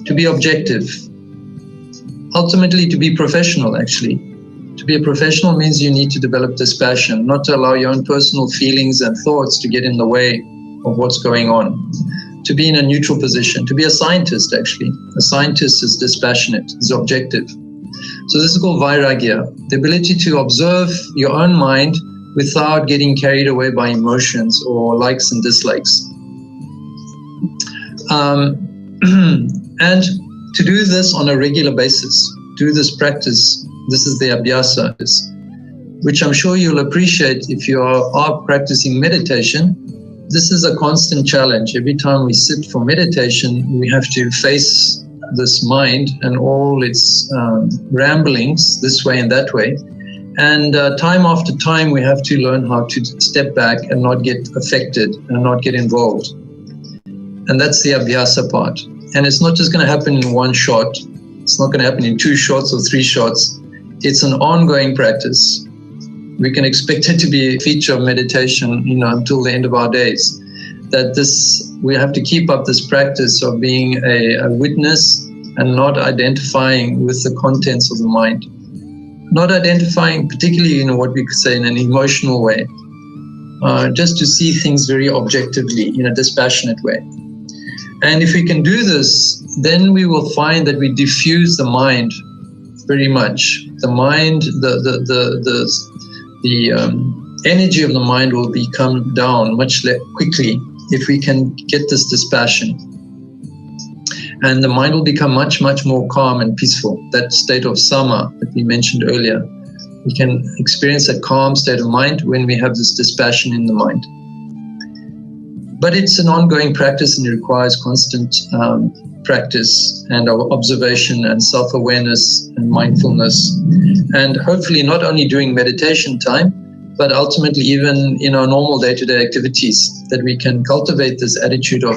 To be objective, ultimately to be professional actually. To be a professional means you need to develop dispassion, not to allow your own personal feelings and thoughts to get in the way of what's going on. To be in a neutral position, to be a scientist actually. A scientist is dispassionate, is objective. So this is called vairagya, the ability to observe your own mind without getting carried away by emotions or likes and dislikes. And to do this on a regular basis, do this practice, this is the abhyasa, which I'm sure you'll appreciate if you are practicing meditation. This is a constant challenge. Every time we sit for meditation, we have to face this mind and all its ramblings this way and that way. And time after time, we have to learn how to step back and not get affected and not get involved. And that's the abhyasa part. and it's not just going to happen in one shot. It's not going to happen in 2 shots or 3 shots. It's an ongoing practice. We can expect it to be a feature of meditation, until the end of our days. That we have to keep up this practice of being a witness and not identifying with the contents of the mind. Not identifying particularly, what we could say in an emotional way. Just to see things very objectively, in a dispassionate way. And if we can do this, then we will find that we diffuse the mind very much. The mind, the energy of the mind will become down much quickly if we can get this dispassion. And the mind will become much, much more calm and peaceful. That state of sama that we mentioned earlier. We can experience a calm state of mind when we have this dispassion in the mind. But it's an ongoing practice and it requires constant practice and observation and self-awareness and mindfulness. And hopefully not only during meditation time, but ultimately even in our normal day-to-day activities, that we can cultivate this attitude of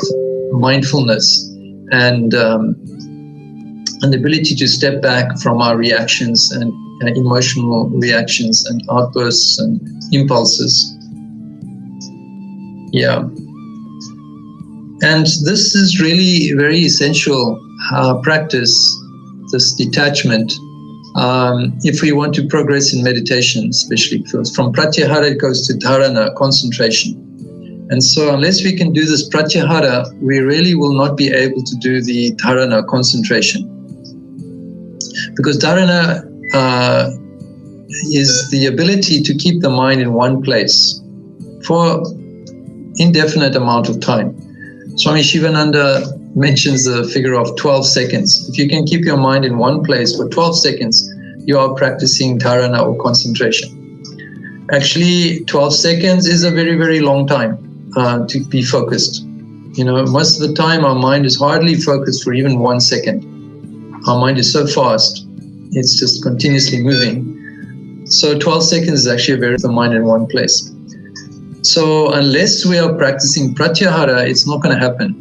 mindfulness and the ability to step back from our reactions and emotional reactions and outbursts and impulses. Yeah. And this is really very essential practice, this detachment, if we want to progress in meditation, especially from pratyahara it goes to dharana, concentration. And so unless we can do this pratyahara, we really will not be able to do the dharana, concentration. Because dharana is the ability to keep the mind in one place for indefinite amount of time. Swami Shivananda mentions the figure of 12 seconds. If you can keep your mind in one place for 12 seconds, you are practicing dharana or concentration. Actually, 12 seconds is a very, very long time to be focused. Most of the time our mind is hardly focused for even 1 second. Our mind is so fast, it's just continuously moving. So 12 seconds is actually the mind in one place. So unless we are practicing pratyahara, it's not going to happen.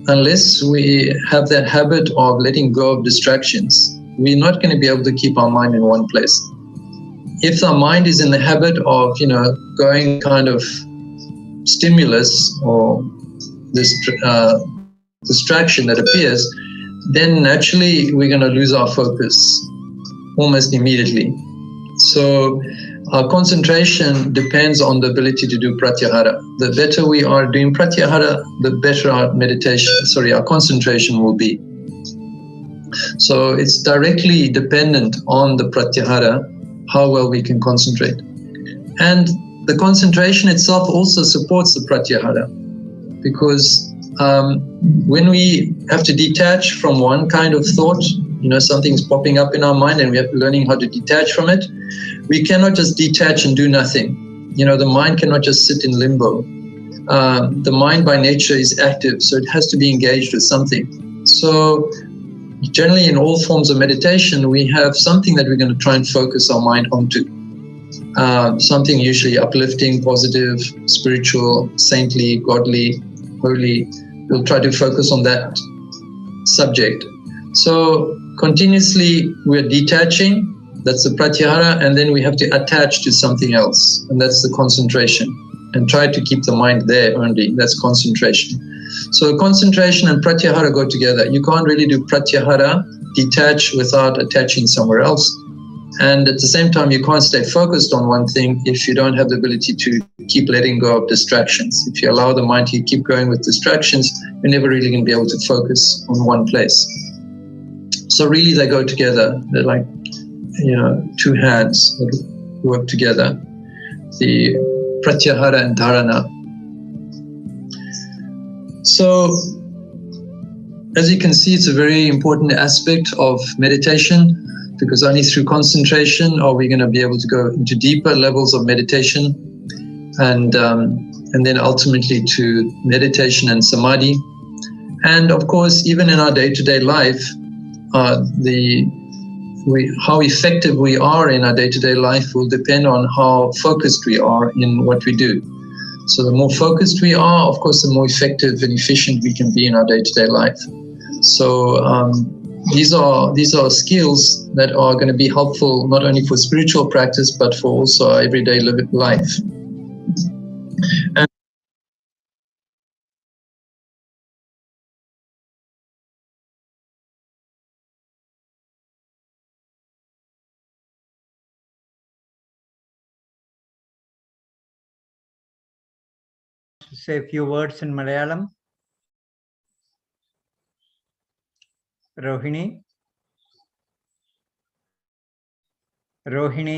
Unless we have that habit of letting go of distractions, we're not going to be able to keep our mind in one place. If our mind is in the habit of, going kind of stimulus or this distraction that appears, then naturally we're going to lose our focus almost immediately. So our concentration depends on the ability to do pratyahara. The better we are doing pratyahara, the better our concentration will be. So it's directly dependent on the pratyahara, how well we can concentrate. And the concentration itself also supports the pratyahara, because when we have to detach from one kind of thought, something's popping up in our mind and we are learning how to detach from it, we cannot just detach and do nothing. The mind cannot just sit in limbo. The mind by nature is active, so it has to be engaged with something. So generally in all forms of meditation, we have something that we're going to try and focus our mind onto. Something usually uplifting, positive, spiritual, saintly, godly, holy. We'll try to focus on that subject. So continuously we're detaching, that's the pratyahara, and then we have to attach to something else, and that's the concentration, and try to keep the mind there only, that's concentration. So concentration and pratyahara go together. You can't really do pratyahara, detach without attaching somewhere else. And at the same time, you can't stay focused on one thing if you don't have the ability to keep letting go of distractions. If you allow the mind to keep going with distractions, you're never really going to be able to focus on one place. So really they go together. They're like, two hands that work together. The pratyahara and dharana. So as you can see, it's a very important aspect of meditation, because only through concentration are we going to be able to go into deeper levels of meditation, and then ultimately to meditation and samadhi. And of course, even in our day-to-day life, how effective we are in our day-to-day life will depend on how focused we are in what we do. So the more focused we are, of course, the more effective and efficient we can be in our day-to-day life. So these are skills that are going to be helpful not only for spiritual practice but for also our everyday life. And say a few words in Malayalam. Rohini. Rohini.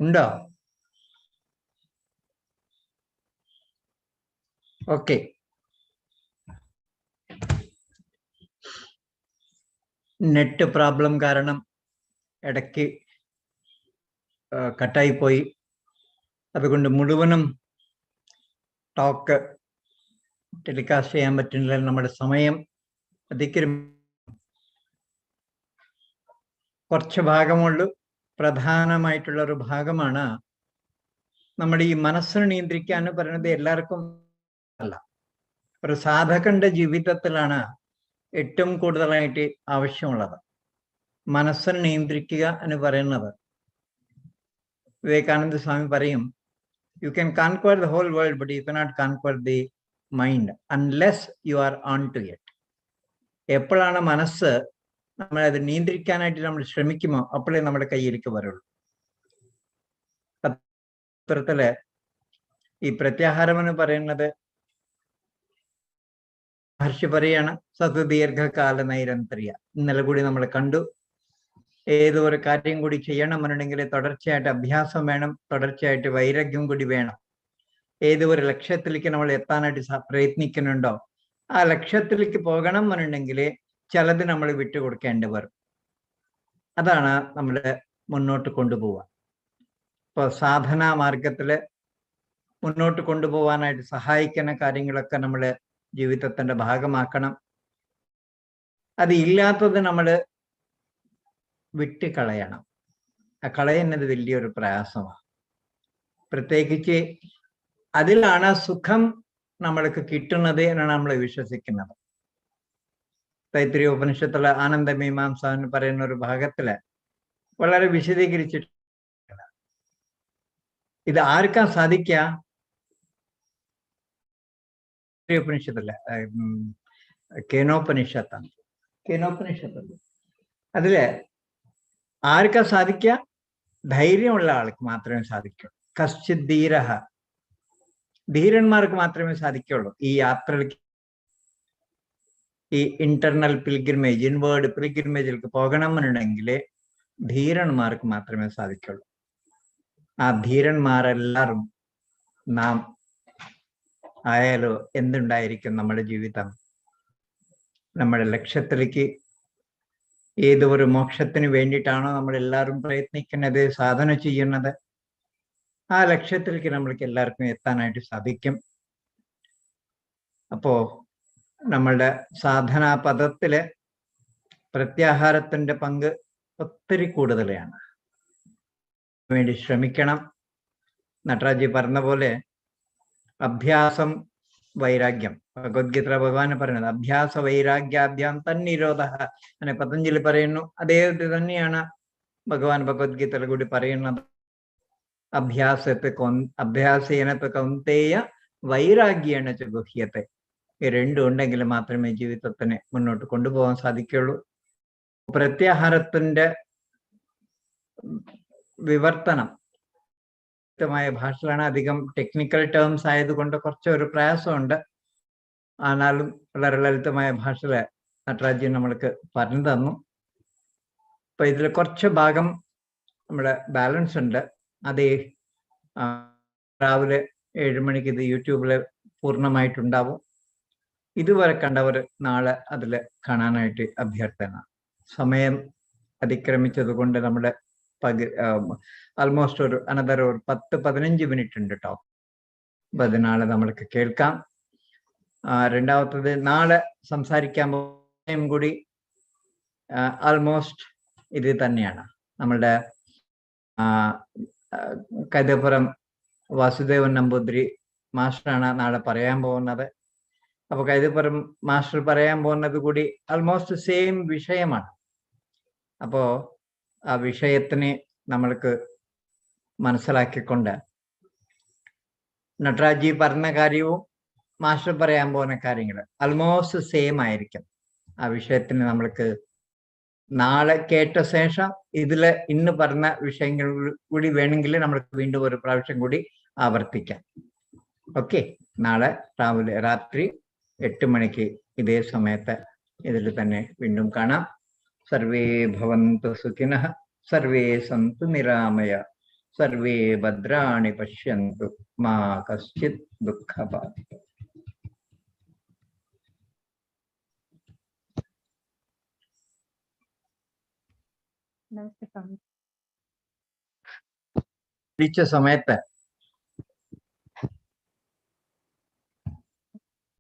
Unda. Okay. Net problem കാരണം ഇടയ്ക്ക് കട്ടായി പോയി. അതുകൊണ്ട് മുഴുവനും talk telecast ചെയ്യാൻ പറ്റുന്നില്ല. നമ്മുടെ സമയം കുറച്ച് ഭാഗമുള്ളൂ. പ്രധാനമായിട്ടുള്ള ഒരു ഭാഗമാണ് നമ്മുടെ ഈ മനസ്സിനെ നിയന്ത്രിക്കാൻ പറയുന്നത്. എല്ലാവർക്കും അല്ല, ഒരു സാധകന്റെ ജീവിതത്തിലാണ് ഏറ്റവും കൂടുതലായിട്ട് ആവശ്യമുള്ളത്. മനസ്സിനെ നിയന്ത്രിക്കുക എന്ന് പറയുന്നത് വിവേകാനന്ദ സ്വാമി പറയും, you can conquer the whole world but you cannot conquer the mind unless you are on to it. എപ്പോഴാണ് മനസ്സ് നമ്മളത് നിയന്ത്രിക്കാനായിട്ട് നമ്മൾ ശ്രമിക്കുമോ അപ്പോഴേ നമ്മുടെ കയ്യിലേക്ക് വരുള്ളൂ. പത്രത്തില് ഈ പ്രത്യാഹാരം എന്ന് പറയുന്നത് മഹർഷി പറയാണ്, സത്ദീർഘകാല നൈരന്തര്യ. ഇന്നലെ കൂടി നമ്മൾ കണ്ടു, ഏതോ ഒരു കാര്യം കൂടി ചെയ്യണമെന്നുണ്ടെങ്കിൽ തുടർച്ചയായിട്ട് അഭ്യാസം വേണം, തുടർച്ചയായിട്ട് വൈരാഗ്യം കൂടി വേണം. ഏതോ ഒരു ലക്ഷ്യത്തിലേക്ക് നമ്മൾ എത്താനായിട്ട് പ്രയത്നിക്കുന്നുണ്ടോ, ആ ലക്ഷ്യത്തിലേക്ക് പോകണം എന്നുണ്ടെങ്കിൽ ചിലത് നമ്മൾ വിട്ടുകൊടുക്കേണ്ടി വരും. അതാണ് നമ്മൾ മുന്നോട്ട് കൊണ്ടുപോവുക. ഇപ്പോൾ സാധനാ മാർഗത്തിൽ മുന്നോട്ട് കൊണ്ടുപോകാനായിട്ട് സഹായിക്കുന്ന കാര്യങ്ങളൊക്കെ നമ്മൾ ജീവിതത്തിന്റെ ഭാഗമാക്കണം. അത് ഇല്ലാത്തത് നമ്മൾ വിട്ടുകളയണം. ആ കളയുന്നത് വലിയൊരു പ്രയാസമാണ്. പ്രത്യേകിച്ച് അതിലാണ് സുഖം നമ്മൾക്ക് കിട്ടുന്നത് എന്നാണ് നമ്മൾ വിശ്വസിക്കുന്നത്. തൈത്തിരീയ ഉപനിഷത്തുള്ള ആനന്ദമീമാംസ എന്ന് പറയുന്ന ഒരു ഭാഗത്തില് വളരെ വിശദീകരിച്ചിട്ടുണ്ട്. ഇത് ആർക്കാ സാധിക്കുക? ഉപനിഷത്തല്ല, കേനോപനിഷത്താണ്. കേനോപനിഷത്തല്ല, അതില് ആർക്കാ സാധിക്കുക? ധൈര്യമുള്ള ആൾക്ക് മാത്രമേ സാധിക്കുള്ളൂ. കശ്ചിത് ധീരഃ, ധീരന്മാർക്ക് മാത്രമേ സാധിക്കുള്ളൂ ഈ യാത്രയിലേക്ക്, ഈ ഇന്റർണൽ പിൽഗ്രിമേജ്, ഇൻവേർഡ് പിൽഗ്രിമേജിലേക്ക് പോകണമെന്നുണ്ടെങ്കിൽ ധീരന്മാർക്ക് മാത്രമേ സാധിക്കുള്ളൂ. ആ ധീരന്മാരെല്ലാവരും നാം ആയാലോ എന്തുണ്ടായിരിക്കും നമ്മുടെ ജീവിതം? നമ്മുടെ ലക്ഷ്യത്തിലേക്ക്, ഏതോ ഒരു മോക്ഷത്തിന് വേണ്ടിയിട്ടാണോ നമ്മളെല്ലാവരും പ്രയത്നിക്കുന്നത്, സാധന ചെയ്യുന്നത്, ആ ലക്ഷ്യത്തിലേക്ക് നമ്മൾക്ക് എല്ലാവർക്കും എത്താനായിട്ട് സാധിക്കും. അപ്പോ നമ്മളുടെ സാധനാ പദത്തില് പ്രത്യാഹാരത്തിന്റെ പങ്ക് ഒത്തിരി കൂടുതലാണ്. വേണ്ടി ശ്രമിക്കണം. നട്രാജി പറഞ്ഞ പോലെ അഭ്യാസം വൈരാഗ്യം, ഭഗവത്ഗീത ഭഗവാൻ പറയുന്നത് അഭ്യാസ വൈരാഗ്യാഭ്യാം തന്നിരോധ അങ്ങനെ പതഞ്ജലി പറയുന്നു. അദ്ദേഹത്തെ തന്നെയാണ് ഭഗവാൻ ഭഗവത്ഗീതയിൽ കൂടി പറയുന്നത്. അഭ്യാസേന കൗന്തേയ വൈരാഗ്യേണ ച ഗുഹ്യത്തെ. ഈ രണ്ടും ഉണ്ടെങ്കിൽ മാത്രമേ ജീവിതത്തിനെ മുന്നോട്ട് കൊണ്ടുപോകാൻ സാധിക്കുള്ളൂ. പ്രത്യാഹാരത്തിന്റെ വിവർത്തനം മായ ഭാഷയിലാണ്. അധികം ടെക്നിക്കൽ ടേംസ് ആയതുകൊണ്ട് കുറച്ചൊരു പ്രയാസമുണ്ട്. ആനാലും വളരെ ലളിതമായ ഭാഷയില് നട്രാജി നമ്മൾക്ക് പറഞ്ഞു തന്നു. അപ്പൊ ഇതിൽ കുറച്ച് ഭാഗം നമ്മുടെ ബാലൻസ് ഉണ്ട്. അത് രാവിലെ 7 മണിക്ക് ഇത് യൂട്യൂബിൽ പൂർണ്ണമായിട്ടുണ്ടാവും. ഇതുവരെ കണ്ടവർ നാളെ അതിൽ കാണാനായിട്ട് അഭ്യർത്ഥന. സമയം അതിക്രമിച്ചത് കൊണ്ട് നമ്മുടെ ആൾമോസ്റ്റ് ഒരു അനദർ ഒരു 10-15 മിനിറ്റ് ഉണ്ട് കേട്ടോ. അപ്പൊ അത് നാളെ നമ്മൾക്ക് കേൾക്കാം. രണ്ടാമത്തത് നാളെ സംസാരിക്കാൻ പോകുന്ന കൂടി ആൾമോസ്റ്റ് ഇത് തന്നെയാണ്. നമ്മളുടെ കൈതപ്പുറം വാസുദേവൻ നമ്പൂതിരി മാസ്റ്ററാണ് നാളെ പറയാൻ പോകുന്നത്. അപ്പോൾ കൈതപ്പുറം മാസ്റ്റർ പറയാൻ പോകുന്നത് കൂടി ആൾമോസ്റ്റ് സെയിം വിഷയമാണ്. അപ്പോൾ ആ വിഷയത്തിനെ നമ്മൾക്ക് മനസ്സിലാക്കിക്കൊണ്ട് നട്രാജി പറഞ്ഞ കാര്യവും മാസ്റ്റർ പറയാൻ പോകുന്ന കാര്യങ്ങൾ ആൾമോസ്റ്റ് സെയിം ആയിരിക്കും. ആ വിഷയത്തിന് നമ്മൾക്ക് നാളെ കേട്ട ശേഷം ഇതില് ഇന്ന് പറഞ്ഞ വിഷയങ്ങൾ കൂടി വേണമെങ്കിൽ നമ്മൾക്ക് വീണ്ടും ഒരു പ്രാവശ്യം കൂടി ആവർത്തിക്കാം. ഓക്കെ, നാളെ രാത്രി 8 മണിക്ക് ഇതേ സമയത്ത് ഇതിൽ തന്നെ വീണ്ടും കാണാം. സർവേ ഭവന്തു സുഖിനഃ, സർവേ സന്തു നിരാമയ, സർവേ ഭദ്രാണി പശ്യന്തു, മാ കശ്ചിത് ദുഃഖഭാഗ്. നമസ്തേ സ്വാമി. സമയത്ത്